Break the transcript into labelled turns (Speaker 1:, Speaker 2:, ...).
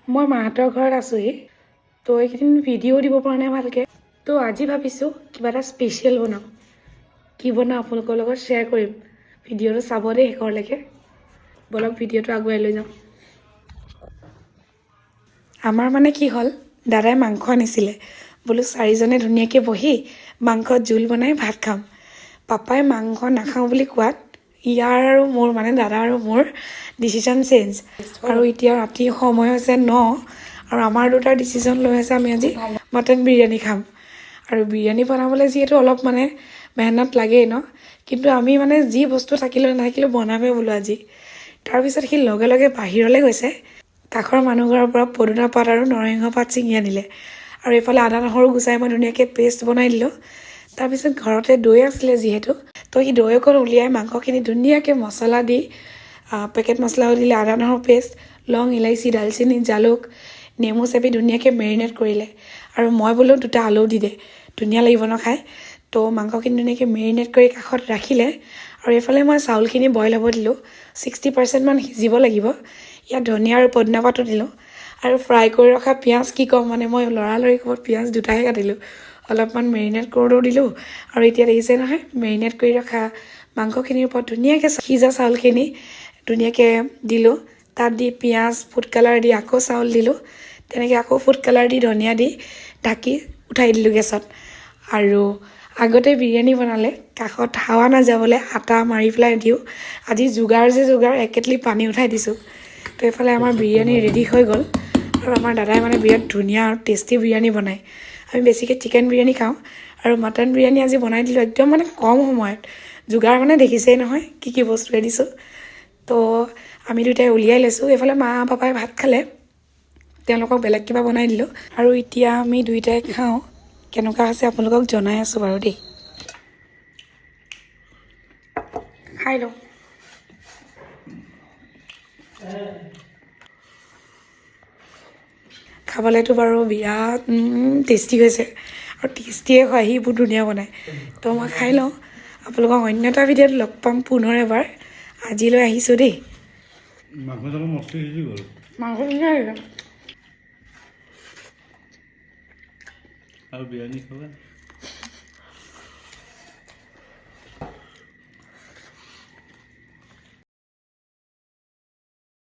Speaker 1: মই মাহঁতৰ ঘৰত আছোঁহি তো এইকেইদিন ভিডিঅ' দিব পৰা নাই ভালকৈ তো আজি ভাবিছোঁ কিবা এটা স্পেচিয়েল বনাওঁ কি বনাওঁ আপোনালোকৰ লগত শ্বেয়াৰ কৰিম ভিডিঅ'টো চাব দেই শেষৰলৈকে বলক ভিডিঅ'টো আগুৱাই লৈ যাওঁ আমাৰ মানে কি হ'ল দাদাই মাংস আনিছিলে বোলো চাৰিজনে ধুনীয়াকৈ বহি মাংসত জোল বনাই ভাত খাম পাপাই মাংস নাখাওঁ বুলি কোৱাত ইয়াৰ আৰু মোৰ মানে দাদা আৰু মোৰ ডিচিশ্যন চেঞ্জ আৰু এতিয়া ৰাতি সময় হৈছে 9 আৰু আমাৰ দুটাৰ ডিচিশ্যন লৈ আছে আমি আজি মটন বিৰিয়ানী খাম আৰু বিৰিয়ানী বনাবলৈ যিহেতু অলপ মানে মেহনত লাগেই ন কিন্তু আমি মানে যি বস্তু থাকিলেও নাথাকিলেও বনামেই বোলো আজি তাৰপিছত সি লগে লগে বাহিৰলৈ গৈছে কাষৰ মানুহ ঘৰৰ পৰা পদুনা পাত আৰু নৰসিংহ পাত ছিঙি আনিলে আৰু এইফালে আদা নহৰু গুচাই মই ধুনীয়াকৈ পেষ্ট বনাই দিলোঁ তাৰপিছত ঘৰতে দৈ আছিলে যিহেতু তো সি দৈ অকণ উলিয়াই মাংসখিনি ধুনীয়াকৈ মছলা দি পেকেট মছলাও দিলে আদা নহৰু পেষ্ট লং ইলাইচি দালচেনি জালুক নেমু চেপি ধুনীয়াকৈ মেৰিনেট কৰিলে আৰু মই বোলো 2টা আলু দি দে ধুনীয়া লাগিব ন খাই তো মাংসখিনি ধুনীয়াকৈ মেৰিনেট কৰি কাষত ৰাখিলে আৰু এইফালে মই চাউলখিনি বইল হ'ব দিলোঁ 60% মান সিজিব লাগিব ইয়াত ধনিয়া আৰু পদিনা পাতো দিলোঁ আৰু ফ্ৰাই কৰি ৰখা পিঁয়াজ কি ক'ম মানে মই লৰালৰি ক'ত পিঁয়াজ দুটাহে কাটিলোঁ অলপমান মেৰিনেট কৰোঁতেও দিলোঁ আৰু এতিয়া দেখিছে নহয় মেৰিনেট কৰি ৰখা মাংসখিনিৰ ওপৰত ধুনীয়াকৈ সিজা চাউলখিনি ধুনীয়াকৈ দিলোঁ তাত দি পিঁয়াজ ফুড কালাৰ দি আকৌ চাউল দিলোঁ তেনেকৈ আকৌ ফুড কালাৰ দি ধনিয়া দি ঢাকি উঠাই দিলোঁ গেছত আৰু আগতে বিৰিয়ানী বনালে কাষত হাৱা নাযাবলৈ আটা মাৰি পেলাই দিওঁ আজি যোগাৰ এক কেটলি পানী উঠাই দিছোঁ তো এইফালে আমাৰ বিৰিয়ানী ৰেডি হৈ গ'ল আৰু আমাৰ দাদাই মানে বিৰাট ধুনীয়া আৰু টেষ্টি বিৰিয়ানী বনায় আমি বেছিকৈ চিকেন বিৰিয়ানী খাওঁ আৰু মটন বিৰিয়ানী আজি বনাই দিলোঁ একদম মানে কম সময়ত যোগাৰ মানে দেখিছেই নহয় কি বস্তুৱে দিছোঁ তো আমি দুটাই উলিয়াই লৈছোঁ এইফালে মা পাপাই ভাত খালে তেওঁলোকক বেলেগ কিবা বনাই দিলোঁ আৰু এতিয়া আমি দুইটাই খাওঁ কেনেকুৱা হৈছে আপোনালোকক জনাই আছোঁ বাৰু দেই খাই লওঁ খাবলৈতো বাৰু বিৰাট টেষ্টি হৈছে আৰু টেষ্টিয়ে হয় সি বহুত ধুনীয়া বনায় তো মই খাই লওঁ আপোনালোকক অন্য এটা ভিডিঅ'ত লগ পাম পুনৰ এবাৰ আজিলৈ আহিছোঁ দেই মাংস
Speaker 2: আৰু বিৰিয়ানী খাবা